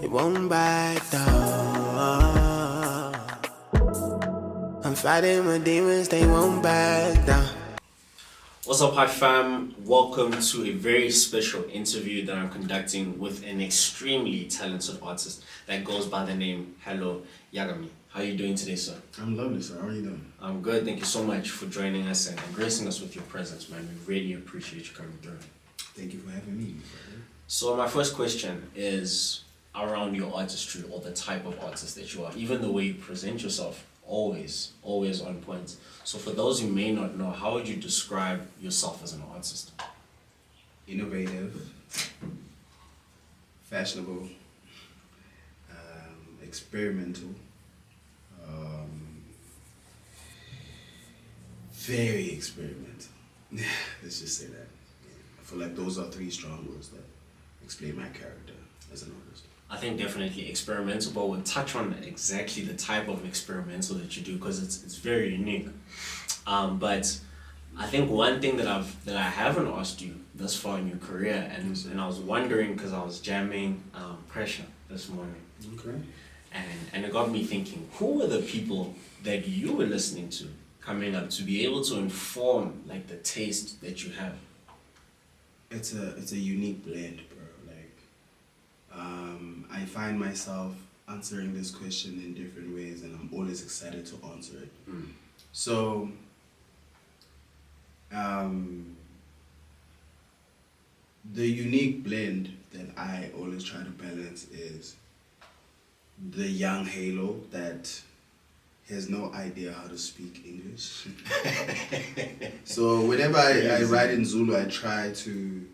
It won't back down. I'm fighting my demons, they won't back down. What's up, hi fam? Welcome to a very special interview that I'm conducting with an extremely talented artist that goes by the name Hello Yagami. How are you doing today, sir? I'm lovely, sir. How are you doing? I'm good. Thank you so much for joining us and gracing us with your presence, man. We really appreciate you coming through. Thank you for having me, brother. So my first question is around your artistry or the type of artist that you are. Even the way you present yourself, always on point. So for those who may not know, how would you describe yourself as an artist? Innovative, fashionable, experimental, very experimental. Let's just say that. I feel like those are three strong words that explain my character as an artist. I think definitely experimental, but we'll touch on exactly the type of experimental that you do because it's very unique. But I think one thing that I haven't asked you thus far in your career, and I was wondering because I was jamming Phresha this morning, Okay. and it got me thinking, who were the people that you were listening to coming up to be able to inform like the taste that you have? It's a unique blend, bro. I find myself answering this question in different ways, and I'm always excited to answer it. So, the unique blend that I always try to balance is the young Halo that has no idea how to speak English. So whenever I write in Zulu, I try to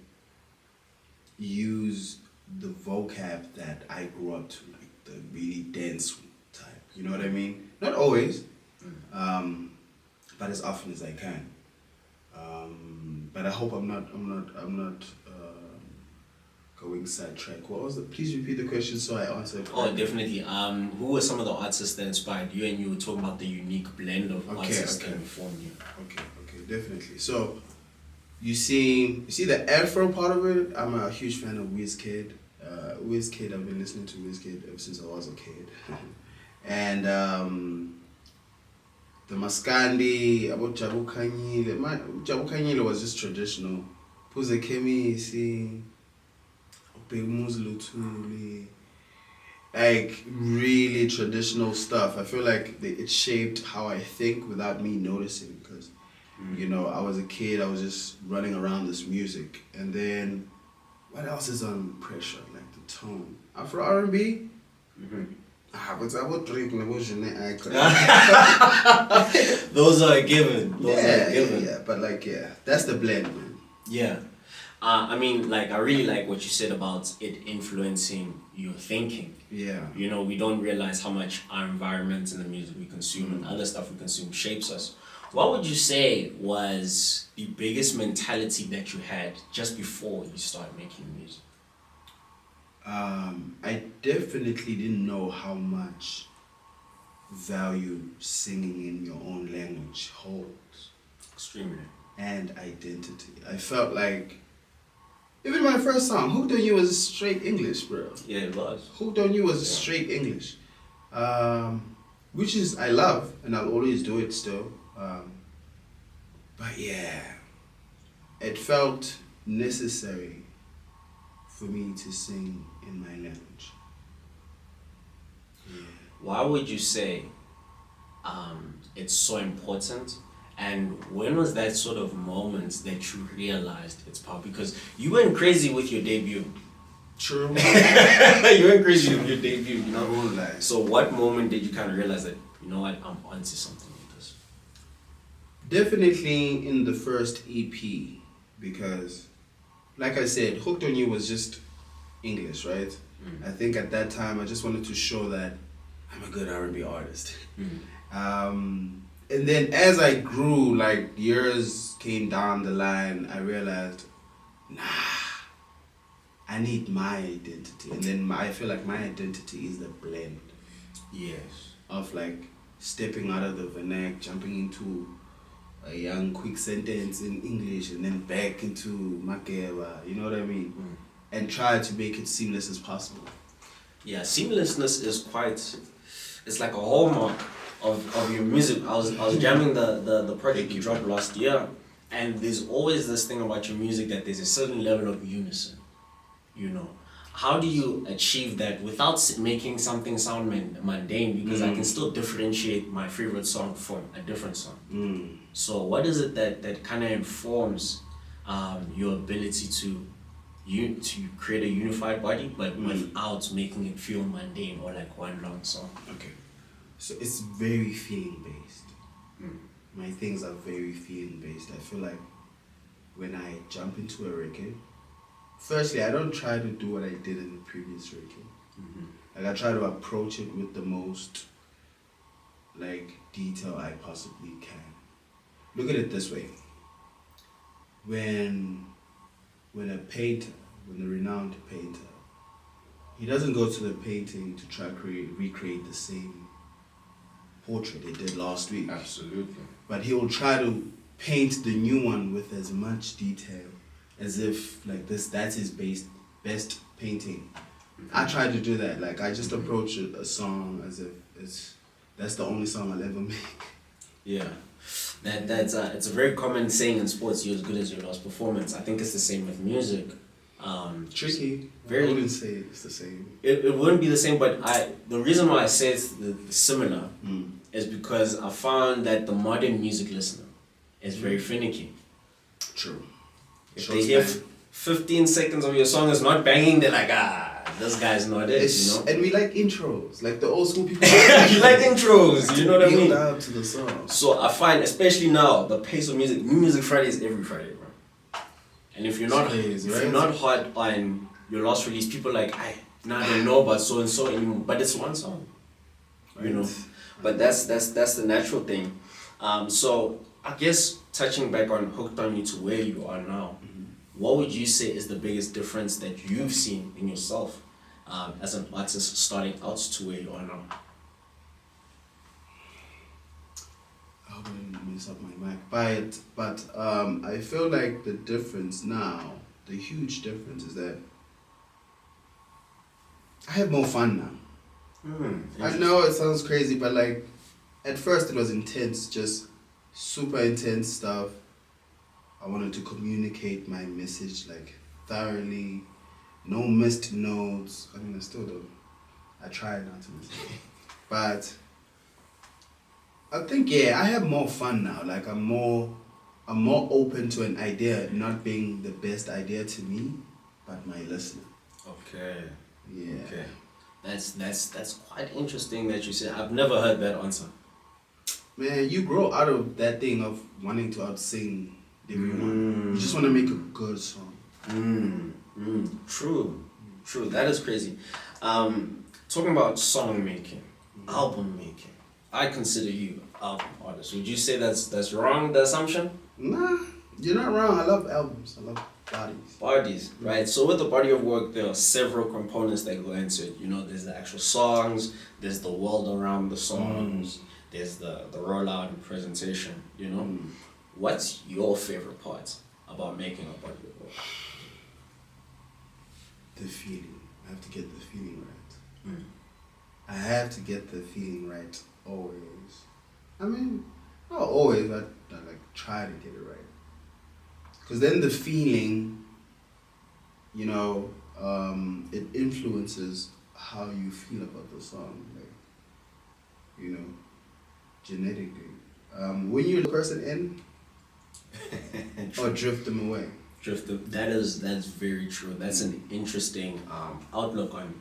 use the vocab that I grew up to, like the really dense type. You know what I mean? Not always, but as often as I can. But I hope I'm not going sidetrack. What was the? Please repeat the question so I answer it correctly. Oh, definitely. Who were some of the artists that inspired you? And you were talking about the unique blend of artists that informed you. Okay, definitely. So, you see the Afro part of it. I'm a huge fan of Wizkid. Wizkid, I've been listening to Wizkid ever since I was a kid. And the Maskandi, about Jabu Kanyile. Jabu Kanyile was just traditional. Puze Kemi, like really traditional stuff. I feel like it shaped how I think without me noticing because, you know, I was a kid, I was just running around this music. And then, what else is on Phresha? Like the tone. Afro R&B? But I would drink Those are a given. Yeah, but that's the blend, man. Yeah. I mean, like, I really like what you said about it influencing your thinking. Yeah. You know, we don't realize how much our environment and the music we consume and other stuff we consume shapes us. What would you say was the biggest mentality that you had just before you started making music? I definitely didn't know how much value singing in your own language holds. Extremely. And identity. I felt like, even my first song, Hooked on You was straight English, bro. Yeah, it was. Hooked on You was straight English. Which is, I love, and I'll always do it still. But yeah, it felt necessary for me to sing in my language. Yeah. Why would you say it's so important? And when was that sort of moment that you realized it's power? Because you went crazy with your debut. True. You went crazy with your debut, you know? I won't lie. So what moment did you kind of realize that, you know what, I'm onto something with this? Definitely in the first EP, because, like I said, Hooked on You was just English, right? I think at that time I just wanted to show that I'm a good R&B artist. And then as I grew, like years came down the line, I realized, I need my identity. And then I feel like my identity is the blend. Yes. Of like stepping out of the vernac, jumping into a young quick sentence in English and then back into Makeba, you know what I mean? And try to make it seamless as possible. Yeah, seamlessness is quite. It's like a hallmark of your music. I was jamming the project you dropped last year, and there's always this thing about your music that there's a certain level of unison. You know, how do you achieve that without making something sound mundane? Because I can still differentiate my favorite song from a different song. So what is it that kind of informs your ability to create a unified body, but without making it feel mundane or like one long song? Okay. So it's very feeling based. My things are very feeling based. I feel like when I jump into a record, firstly, I don't try to do what I did in the previous record. Like I try to approach it with the most like detail I possibly can. Look at it this way. When a painter, when a renowned painter, he doesn't go to the painting to try to recreate the same portrait they did last week. Absolutely. But he will try to paint the new one with as much detail as if like that's his best painting. I try to do that. Like I just approach a song as if that's the only song I'll ever make. Yeah. That's it's a very common saying in sports, you're as good as your last performance. I think it's the same with music. Tricky. Very. I wouldn't say it's the same. It wouldn't be the same, but the reason why I say it's similar is because I found that the modern music listener is very finicky. True. If they hear 15 seconds of your song is not banging, they're like, this guy's not it, you know? And we like intros, like the old school people. You like intros, you know what I mean? Build up to the song. So I find, especially now, the pace of music, New Music Friday is every Friday, bro. And if you're not hot on your last release, people are like, I don't know about so and so anymore. But it's one song, you know. But that's the natural thing. So I guess touching back on Hooked on You to where you are now, what would you say is the biggest difference that you've seen in yourself as an artist starting out to where you are now? I hope I didn't mess up my mic. But I feel like the difference now, the huge difference is that I have more fun now. I know it sounds crazy, but like at first it was intense, just super intense stuff. I wanted to communicate my message like thoroughly, no missed notes. I mean, I still do. I try not to miss it. But I think I have more fun now. Like I'm more open to an idea not being the best idea to me, but my listener. Okay. Yeah. Okay. That's quite interesting that you said. I've never heard that answer. Man, you grow out of that thing of wanting to outsing everyone. You just want to make a good song. True. That is crazy. Talking about song making, album making. I consider you an album artist. Would you say that's wrong, the assumption? Nah, you're not wrong. I love albums. I love bodies. Bodies, right? So with the body of work, there are several components that go into it. You know, there's the actual songs, there's the world around the songs, there's the rollout and presentation, you know? What's your favorite part about making a body of work? The feeling. I have to get the feeling right. I have to get the feeling right always. I mean, not always, but I like try to get it right. Because then the feeling, you know, it influences how you feel about the song, like, you know, genetically. When you're the person in, or drift them away. That's very true. That's an interesting outlook on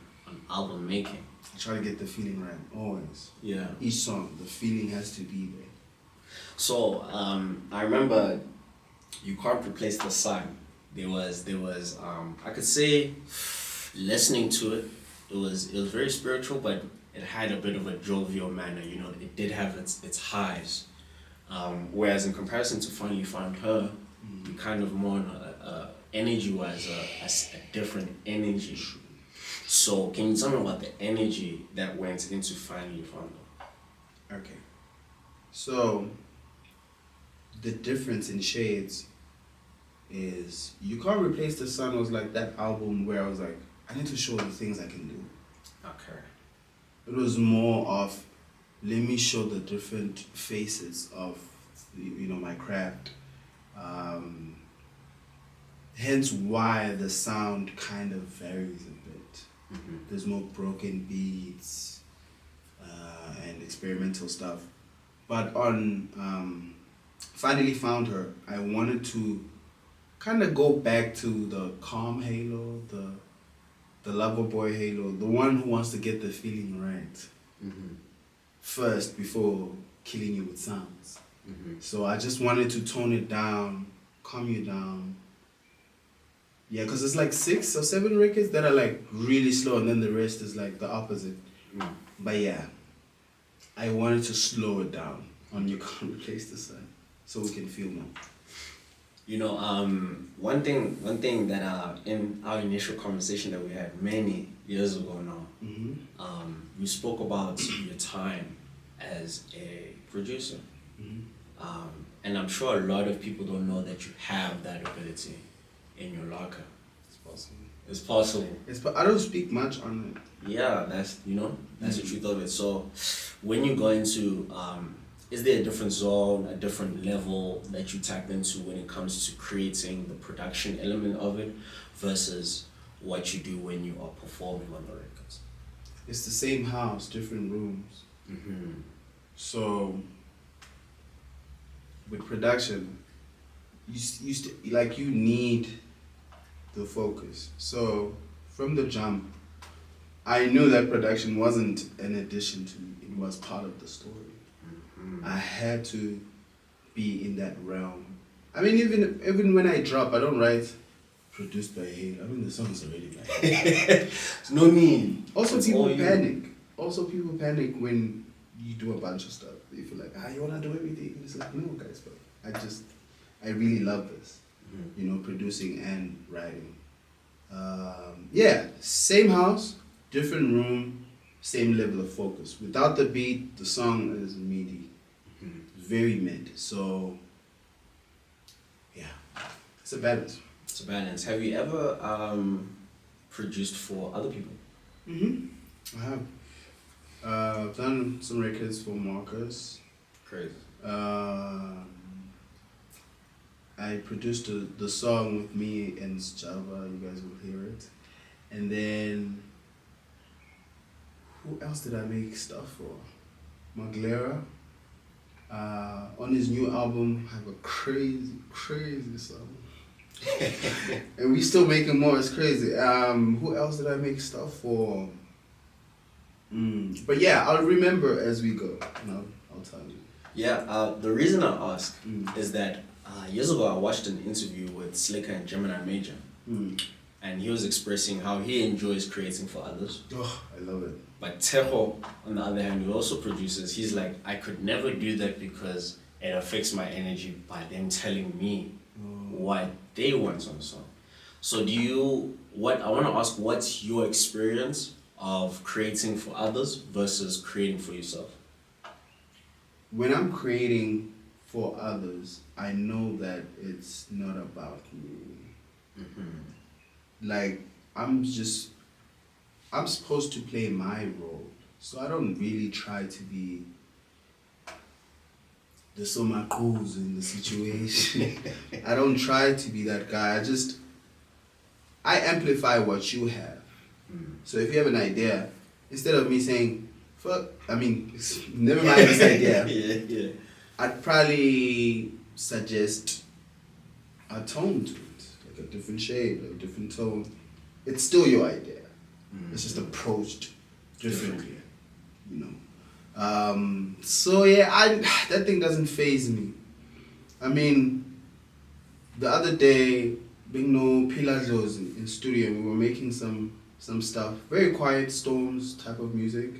album making. I try to get the feeling right, always. Yeah. Each song, the feeling has to be there. So I remember You Can't Replace the Sun. There was I could say listening to it, it was very spiritual, but it had a bit of a jovial manner. You know, it did have its highs. Whereas in comparison to Finally Found Her, you kind of more energy-wise a different energy. So can you tell me about the energy that went into Finally Found Her? Okay. So the difference in shades is You Can't Replace the Sun was like that album where I was like, I need to show the things I can do. Okay. It was more of, let me show the different faces of, my craft. Um, Hence why the sound kind of varies a bit. Mm-hmm. There's more broken beats and experimental stuff. But on Finally Found Her, I wanted to kind of go back to the calm Halo, the lover boy Halo, the one who wants to get the feeling right Mm-hmm. first before killing you with sounds. Mm-hmm. So I just wanted to tone it down, calm you down. Yeah, because it's like 6 or 7 records that are like really slow, and then the rest is like the opposite. Mm. But yeah, I wanted to slow it down on You Can't Replace the Sun, so we can feel more. One thing that in our initial conversation that we had many years ago now, Mm-hmm. you spoke about your time as a producer. Mm-hmm. And I'm sure a lot of people don't know that you have that ability in your locker. It's possible. It's possible. But I don't speak much on it. Yeah, that's the truth of it. So when you go into is there a different zone, a different level that you tap into when it comes to creating the production element of it versus what you do when you are performing on the records? It's the same house, different rooms. Mm-hmm. So with production, you need the focus. So from the jump, I knew that production wasn't an addition to me; it was part of the story. Mm-hmm. I had to be in that realm. I mean, even when I drop, I don't write produced by Hale. I mean, the song's already like. No need. Also, It's people all you. panic. Also, people panic when you do a bunch of stuff. They feel like, you wanna do everything. And it's like, no, guys, but I really love this. Mm-hmm. Producing and writing. Yeah, same house, different room, same level of focus. Without the beat, the song is midi, very mid. So, yeah, it's a balance. It's a balance. Have you ever produced for other people? I have. I've done some records for Marcus. Crazy. I produced the song with me and Java. You guys will hear it. And then, who else did I make stuff for? Maglera. On his new album, I have a crazy song. And we still making more. It's crazy. Who else did I make stuff for? But yeah, I'll remember as we go. I'll tell you. Yeah. The reason I ask is that years ago I watched an interview with Slicker and Gemini Major, and he was expressing how he enjoys creating for others. Oh, I love it. But Tejo, on the other hand, who also produces, he's like, I could never do that because it affects my energy by them telling me what they want on the song. So I want to ask, what's your experience of creating for others versus creating for yourself? When I'm creating for others, I know that it's not about me. Like, I'm supposed to play my role. So I don't really try to be the Soma Cruz in the situation. I don't try to be that guy. I amplify what you have. So if you have an idea, instead of me saying, never mind this idea. Yeah. I'd probably suggest a tone to it, like a different shade, a different tone. It's still your idea. It's just approached differently, So yeah, that thing doesn't faze me. I mean, the other day, being no Pilazos in studio, we were making some stuff, very quiet storms type of music.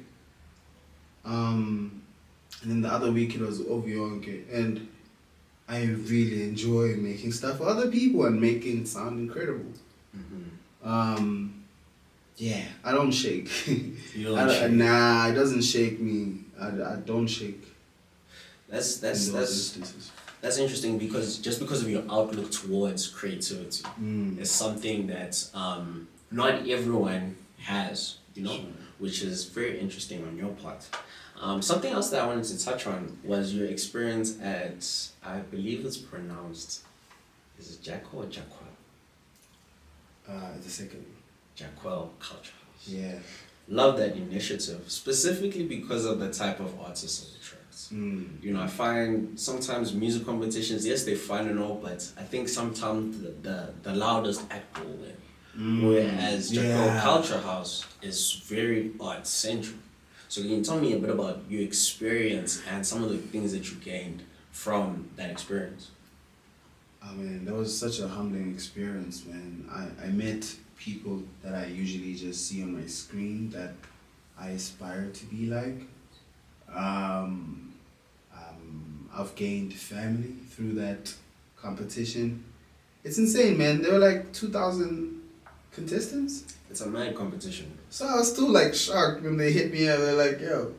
And then the other week it was Ovionke, and I really enjoy making stuff for other people and making it sound incredible. Yeah, I don't shake. You don't shake? Nah, it doesn't shake me. I don't shake. That's Instances. That's interesting because of your outlook towards creativity, it's something that not everyone has. Sure. which is very interesting on your part. Something else that I wanted to touch on was your experience at, I believe it's pronounced, is it Jacko or Jacquel? The second. Jacquel Culture House. Yeah. Love that initiative, specifically because of the type of artists it attracts. You know, I find sometimes music competitions, yes, they're fun and all, but I think sometimes the loudest act will win. Whereas Jacquel Culture House is very art central. So can you tell me a bit about your experience and some of the things that you gained from that experience? I mean, that was such a humbling experience, man. I met people that I usually just see on my screen that I aspire to be like. I've gained family through that competition. It's insane, man. There were like 2,000 contestants. It's a mad competition. So I was still like shocked when they hit me up. They're like, yo,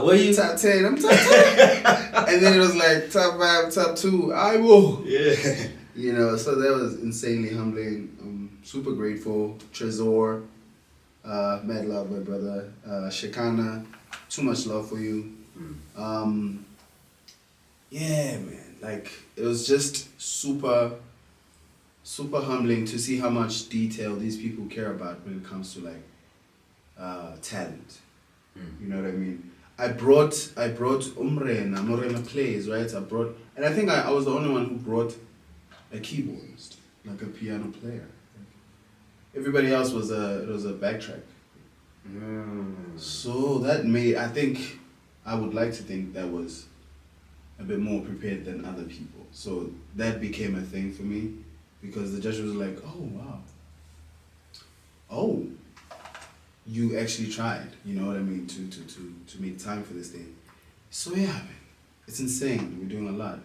where you? top 10, I'm top 10. And then it was like top 5, top 2, I will. Yeah. You know, so that was insanely humbling. I'm super grateful. Trezor, mad love, my brother. Shekana, too much love for you. Yeah, man. Like, it was just super humbling to see how much detail these people care about when it comes to like talent. You know what I mean? I brought Umrena plays, right? And I think I was the only one who brought a keyboardist, like a piano player. Everybody else was a backtrack. So that made, I would like to think that was a bit more prepared than other people. So that became a thing for me because the judge was like, oh, wow. Oh, you actually tried, you know what I mean, to make time for this thing. So yeah, man, it's insane. We're doing a lot.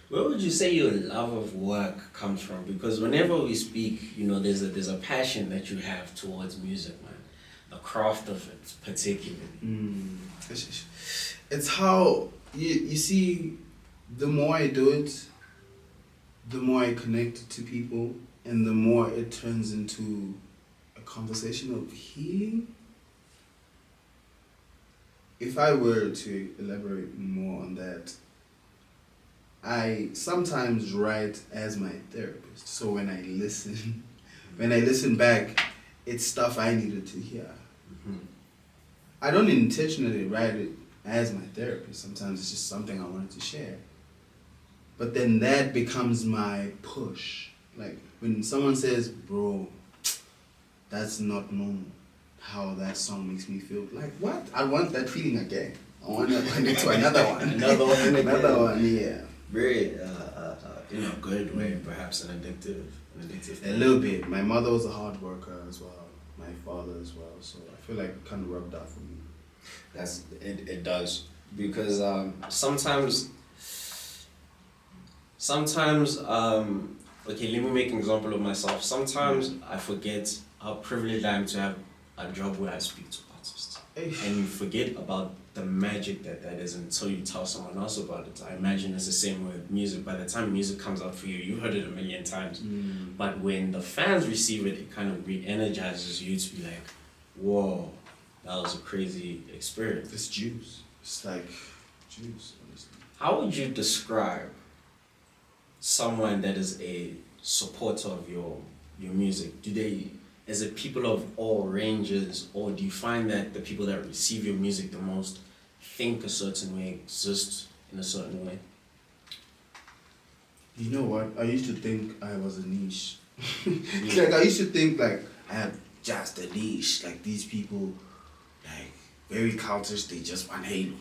Where would you say your love of work comes from? Because whenever we speak, you know, there's a passion that you have towards music, man. The craft of it, particularly. It's how you see. The more I do it, the more I connect to people, and the more it turns into a conversation of healing. If I were to elaborate more on that, I sometimes write as my therapist. So when I listen back, it's stuff I needed to hear. I don't intentionally write it as my therapist. Sometimes it's just something I wanted to share. But then that becomes my push. Like when someone says, bro, that's not normal, how that song makes me feel. Like, what? I want that feeling again. I want to find it to another one. Another one, yeah. Very, in a good way, perhaps an addictive A little bit. My mother was a hard worker as well. My father as well. So I feel like it kind of rubbed off on me. It does. Because sometimes, okay, let me make an example of myself. Sometimes I forget how privileged I am to have a job where I speak to artists. And you forget about the magic that is until you tell someone else about it. I imagine it's the same with music. By the time music comes out for you, you heard it a million times. But when the fans receive it, it kind of re-energizes you to be like, whoa, that was a crazy experience. It's juice. It's like juice, honestly. How would you describe someone that is a supporter of your music? Is it people of all ranges, or do you find that the people that receive your music the most think a certain way, exist in a certain way? You know what? I used to think I was a niche. Like I used to think like I had just a niche. Like these people, like very cultish, they just want Halo.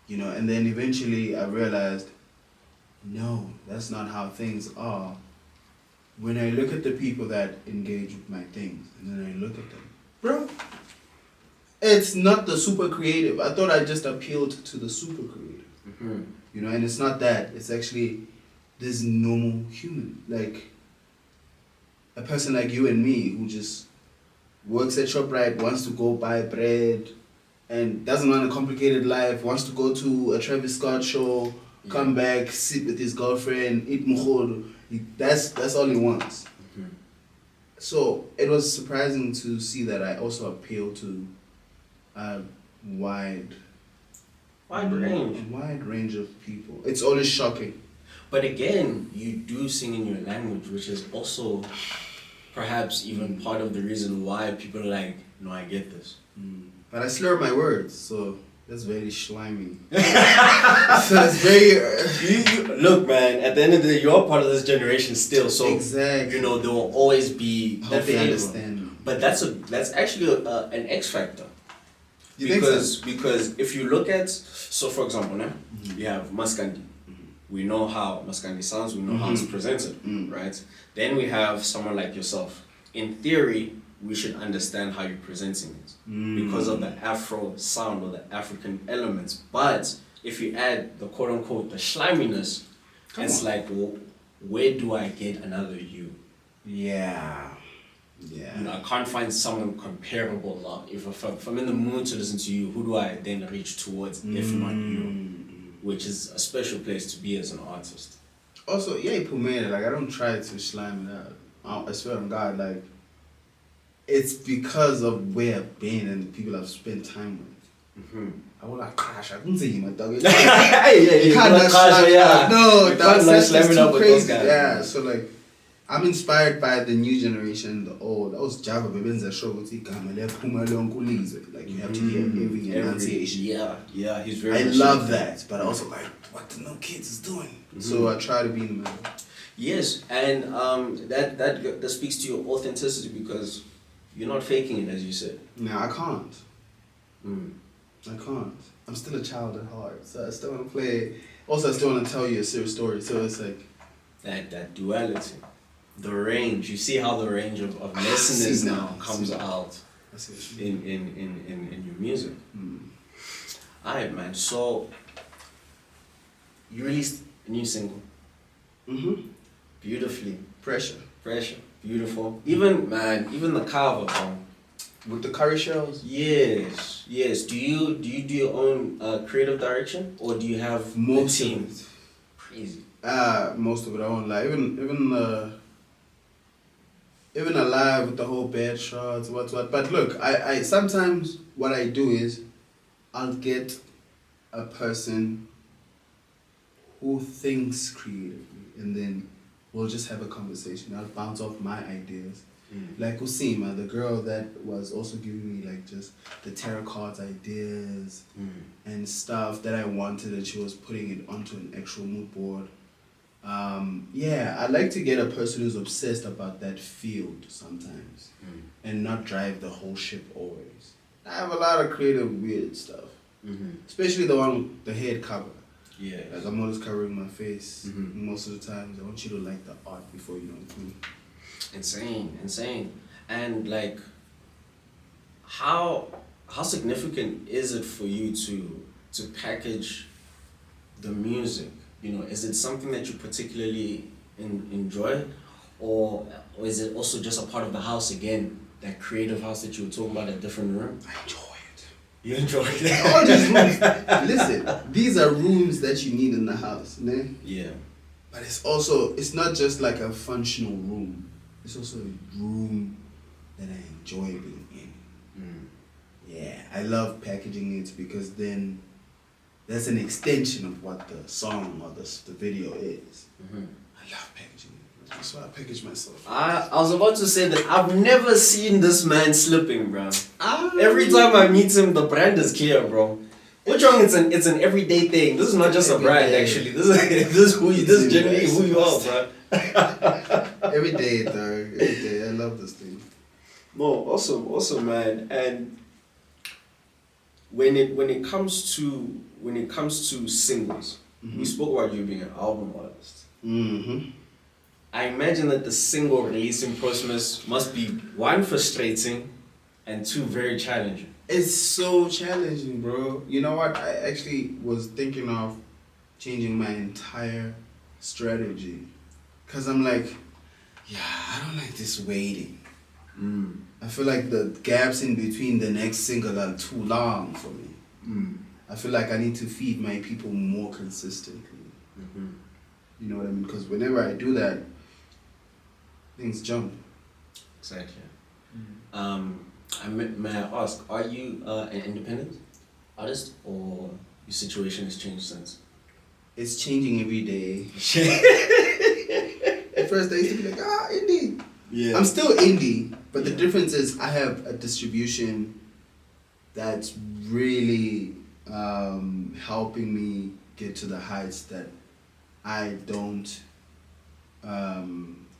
You know, and then eventually I realized, no, that's not how things are. When I look at the people that engage with my things, and then I look at them, bro, it's not the super creative. I thought I just appealed to the super creative. You know, and it's not that. It's actually this normal human. Like a person like you and me who just works at ShopRite, wants to go buy bread, and doesn't want a complicated life, wants to go to a Travis Scott show, come back, sit with his girlfriend, eat mukhoro. That's all he wants. So it was surprising to see that I also appeal to a wide range of people. It's always shocking. But again, you do sing in your language, which is also perhaps even part of the reason why people are like, no, I get this. But I slur my words, so that's very slimy. So it's very... Look, man, at the end of the day, you're part of this generation still, so exactly. you know there will always be that they flavor. understand. But that's actually an X factor. You think so? Because if you look at, so for example, now you have Maskandi. We know how Maskandi sounds, we know how it's presented, right? Then we have someone like yourself. In theory, we should understand how you're presenting it because of the Afro sound or the African elements. But if you add the quote unquote the sliminess, it's like, well, where do I get another you? Yeah. You know, I can't find someone comparable now. If I'm in the mood to listen to you, who do I then reach towards if not you? Which is a special place to be as an artist. Also, yeah, Pumela, like I don't try to slime it out. I swear on God, like it's because of where I've been and the people I've spent time with. I will like crash. I don't say you, my dog. You can't crash. Yeah. No, that's too crazy. Yeah, so like I'm inspired by the new generation, the old. That was Java Bebenza show with like you have to hear every enunciation. Yeah, he's very. I love that, but I also like what the new kids is doing. So I try to be in the middle. Yes, and that speaks to your authenticity because you're not faking it, as you said. No, I can't. I can't. I'm still a child at heart, so I still want to play. Also, I still want to tell you a serious story. So it's like that duality. The range, you see how the range of listeners now comes out in your music. Alright, man. So you released a new single. Beautifully. Phresha. Beautiful. Even the cover, bro. With the curry shells. Yes. Do you do your own creative direction or do you have most a team? of it? Crazy. Most of it I won't lie. Even alive with the whole bad shots, what. But look, I sometimes what I do is I'll get a person who thinks creatively and then we'll just have a conversation. I'll bounce off my ideas. Like Usima, the girl that was also giving me like just the tarot cards ideas and stuff that I wanted, and she was putting it onto an actual mood board. I like to get a person who's obsessed about that field sometimes and not drive the whole ship always. I have a lot of creative weird stuff, especially the one with the head cover. Yeah, like I'm always covering my face most of the times. I want you to like the art before you know it. Insane. And like, how significant is it for you to package the music? You know, is it something that you particularly enjoy, or is it also just a part of the house again, that creative house that you were talking about, a different room? I enjoy it. You enjoy it? All these rooms. Listen, these are rooms that you need in the house, né? Yeah. But it's not just like a functional room. It's also a room that I enjoy being in. Yeah, I love packaging it because then that's an extension of what the song or the video is. I love packaging it. That's why I package myself. I was about to say that I've never seen this man slipping, bro. Every time I meet him, the brand is clear, bro. What's wrong? It's an everyday thing. This is not just a brand, actually. This is generally who you are, bro. Every day, dog. Every day. I love this thing. No, awesome, man. And when it comes to singles, we spoke about you being an album artist. I imagine that the single releasing process must be one, frustrating, and two, very challenging. It's so challenging, bro. You know what? I actually was thinking of changing my entire strategy. Because I'm like, I don't like this waiting. I feel like the gaps in between the next single are too long for me. I feel like I need to feed my people more consistently. You know what I mean? Because whenever I do that, things jump. Exactly. May I ask, are you an independent artist, or your situation has changed since? It's changing every day. At first, I used to be like, indie. Yeah. I'm still indie, but the Yeah. difference is I have a distribution that's really helping me get to the heights that I don't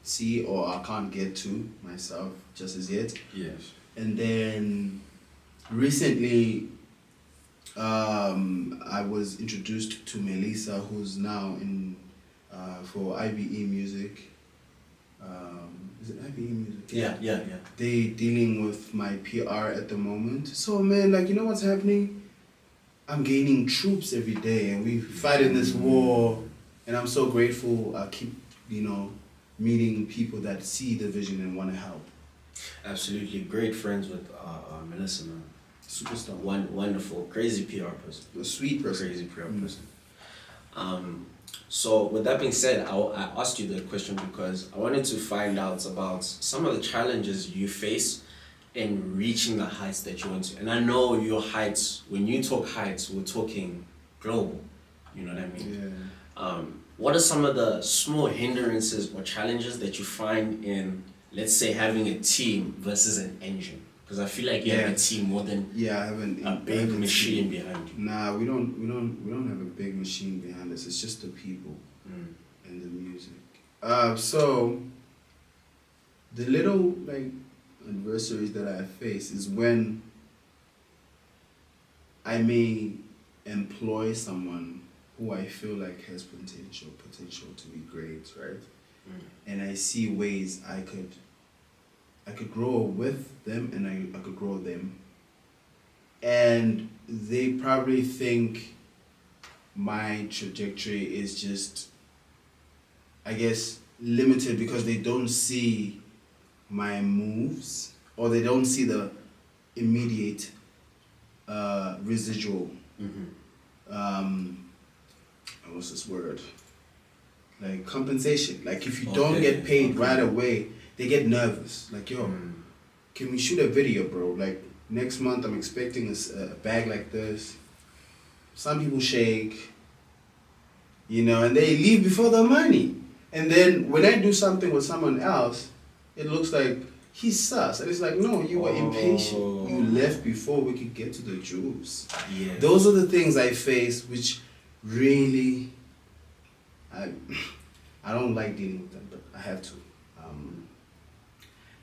see or I can't get to myself just as yet. Yes. And then recently, I was introduced to Melissa, who's now in for IBE Music. Is it IBE Music? Yeah. They dealing with my PR at the moment. So man, like, you know what's happening? I'm gaining troops every day, and we fighting this war. And I'm so grateful. I keep, meeting people that see the vision and want to help. Absolutely. Great friends with Melissa, man. Superstar. Wonderful. Crazy PR person. A sweet person. Crazy PR person. So with that being said, I asked you that question because I wanted to find out about some of the challenges you face in reaching the heights that you want to. And I know your heights, when you talk heights, we're talking global. You know what I mean? Yeah. What are some of the small hindrances or challenges that you find in, let's say, having a team versus an engine? Because I feel like you have a team more than I have a big machine behind you. Nah, we don't have a big machine behind us. It's just the people and the music. So the little adversaries that I face is when I may employ someone who I feel like has potential to be great, right? And I see ways I could grow with them, and I could grow them. And they probably think my trajectory is just, I guess, limited because they don't see my moves, or they don't see the immediate residual. What's this word? Like compensation. Like if you don't get paid right away, they get nervous. Like, yo, can we shoot a video, bro? Like next month I'm expecting a bag like this. Some people shake, and they leave before the money. And then when I do something with someone else, it looks like he's sus. And it's like, no, you were impatient. You left before we could get to the juice. Yeah. Those are the things I face, which really, I don't like dealing with them, but I have to.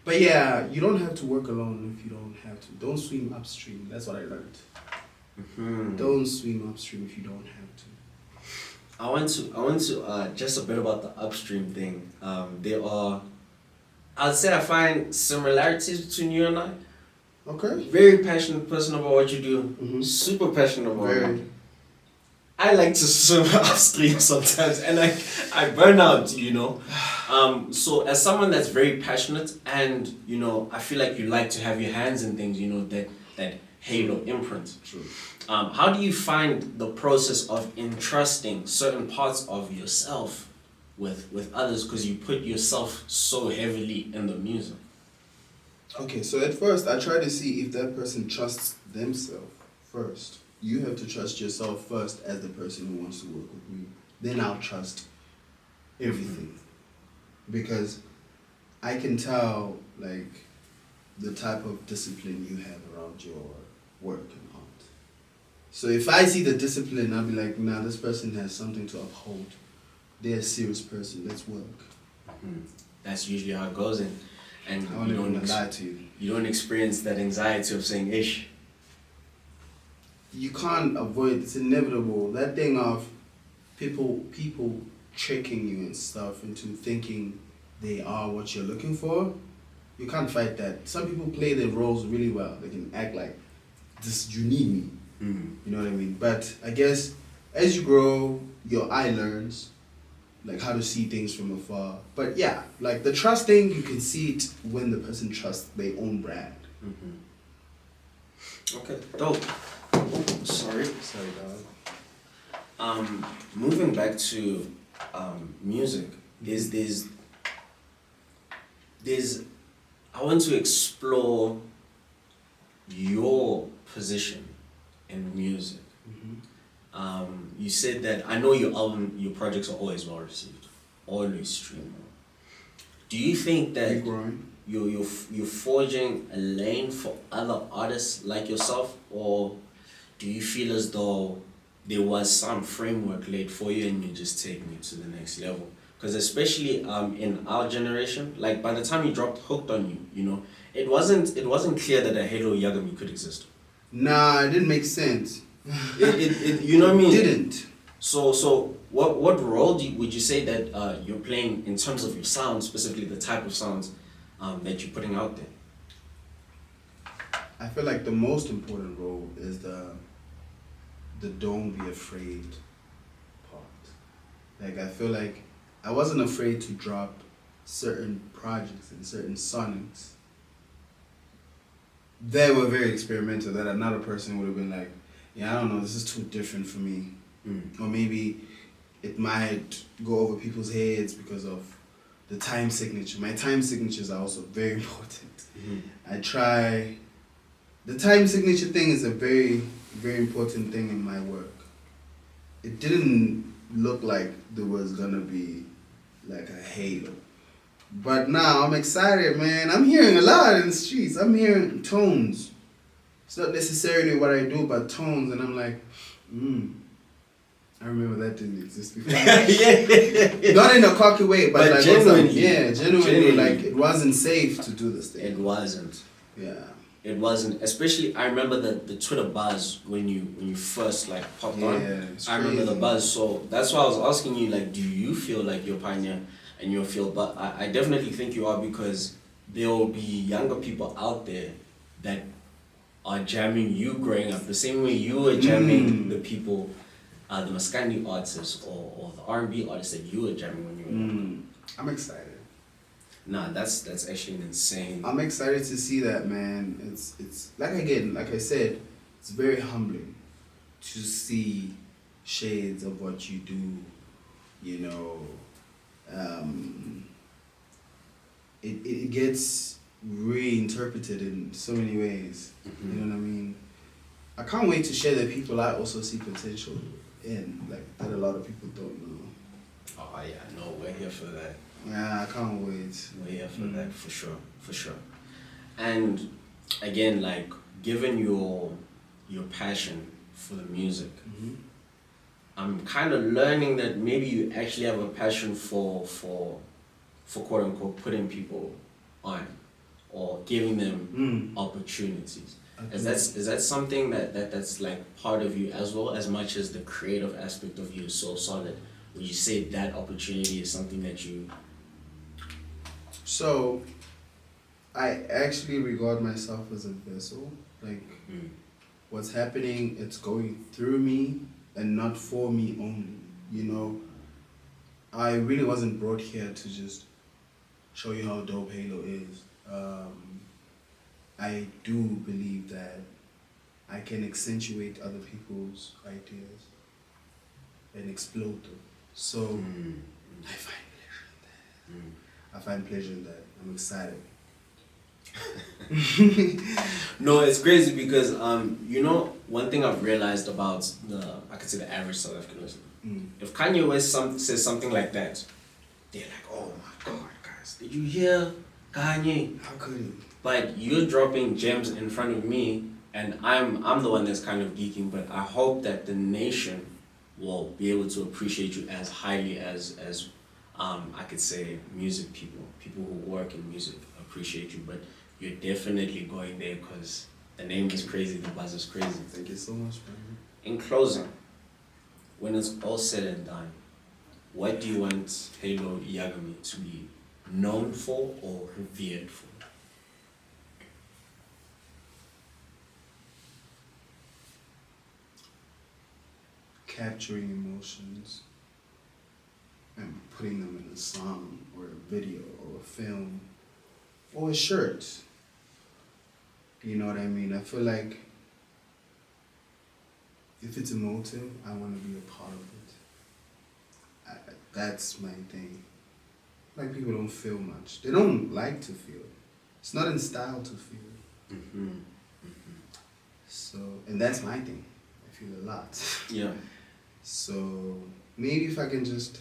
But yeah, you don't have to work alone if you don't have to. Don't swim upstream. That's what I learned. Don't swim upstream if you don't have to. I want to just a bit about the upstream thing. I'd say I find similarities between you and I. Okay. Very passionate person about what you do. Super passionate about it. I like to swim upstream sometimes, and I burn out, So as someone that's very passionate, and I feel like you like to have your hands in things, that halo imprint. True. How do you find the process of entrusting certain parts of yourself with others, because you put yourself so heavily in the music? Okay, so at first I try to see if that person trusts themselves first. You have to trust yourself first as the person who wants to work with me. Then I'll trust everything. Because I can tell the type of discipline you have around your work and art. So if I see the discipline, I'll be like, nah, this person has something to uphold. They're a serious person. Let's work. That's usually how it goes, and I won't even lie to you. You don't experience that anxiety of saying ish. You can't avoid. It's inevitable. That thing of people tricking you and stuff into thinking they are what you're looking for. You can't fight that. Some people play their roles really well. They can act like this. You need me. You know what I mean? But I guess as you grow, your eye learns how to see things from afar. But yeah, the trust thing, you can see it when the person trusts their own brand. Okay, dope. Sorry, dog. Moving back to music, there's I want to explore your position in music. You said that I know your projects are always well received, always streamed. Do you think that you're forging a lane for other artists like yourself, or do you feel as though there was some framework laid for you and you're just taking it to the next level? Because especially in our generation, like by the time you dropped Hooked on You, you know, it wasn't clear that a Halo Yagami could exist. Nah, it didn't make sense. You know what I mean? It didn't. So what role would you say that you're playing in terms of your sound, specifically the type of sounds that you're putting out there? I feel like the most important role is the don't be afraid part. Like I feel like I wasn't afraid to drop certain projects and certain sonics that were very experimental that another person would have been like, yeah, I don't know, this is too different for me. Or maybe it might go over people's heads because of the time signature. My time signatures are also very important. The time signature thing is a very, very important thing in my work. It didn't look like there was gonna be like a halo. But now I'm excited, man. I'm hearing a lot in the streets. I'm hearing tones. It's not necessarily what I do, but tones, and I'm like, I remember that didn't exist before. Yeah. Not in a cocky way, but like genuinely. Genuinely, like it wasn't safe to do this thing. It wasn't. Yeah. It wasn't. Especially, I remember the Twitter buzz when you first like popped on. I remember the buzz. So that's why I was asking you, like, do you feel like you're a pioneer in your field? But I definitely think you are, because there will be younger people out there that are jamming you growing up the same way you were jamming the people, the Maskandi artists or the R&B artists that you were jamming when you were younger. I'm excited. Nah, that's actually insane. I'm excited to see that, man. It's like I said, it's very humbling to see shades of what you do. You know, it gets reinterpreted in so many ways. You know what I mean? I can't wait to share the people I also see potential in, like that a lot of people don't know. Oh yeah, no, we're here for that. Yeah, I can't wait. We're here for that, for sure. And again, like, given your passion for the music, I'm kind of learning that maybe you actually have a passion for quote unquote putting people on or giving them opportunities. Is that something that's like part of you as well, as much as the creative aspect of you is so solid? Would you say that opportunity is something that you... So, I actually regard myself as a vessel. Like, what's happening, it's going through me and not for me only. You know, I really wasn't brought here to just show you how dope Halo is. I do believe that I can accentuate other people's ideas and explode them. So, I find pleasure in that. I find pleasure in that. I'm excited. No, it's crazy because you know, one thing I've realized about I could say the average South African listener, if Kanye West says something like that, they're like, oh my god, guys, did you hear Kanye? How could you? But you're dropping gems in front of me, and I'm the one that's kind of geeking. But I hope that the nation will be able to appreciate you as highly as I could say music people who work in music appreciate you. But you're definitely going there because the name is crazy, the buzz is crazy. Thank you so much, man. In closing, when it's all said and done, what do you want Halo Yagami to be known for or revered for? Capturing emotions and putting them in a song or a video or a film or a shirt. You know what I mean? I feel like if it's emotive, I want to be a part of it. That's my thing. Like, people don't feel much. They don't like to feel. It's not in style to feel. So, and that's my thing. I feel a lot. Yeah. So maybe if I can just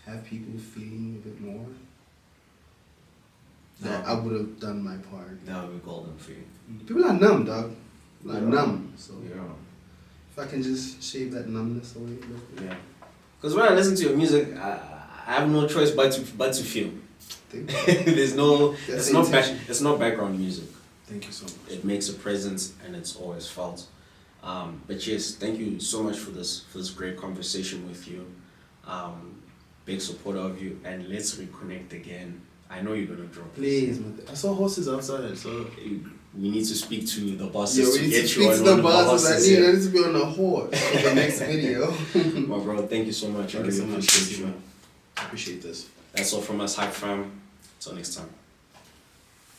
have people feeling a bit more, that I would have done my part. That would be golden for you. People are numb, dog. People are Yeah. numb. So Yeah. if I can just shave that numbness away. Yeah. Because when I listen to your music, I have no choice but to feel. There's no. It's not background music. Thank you so much. It makes a presence and it's always felt. But yes, thank you so much for this great conversation with you. Big supporter of you, and let's reconnect again. I know you're gonna drop. Please, man. I saw horses outside, so We need to speak to the bosses. yeah, we need to speak to the bosses. I need to be on the horse for the next video. My bro, thank you so much. Thank I you really so much. appreciate you. I appreciate this. That's all from us, Hype Fam. Till next time.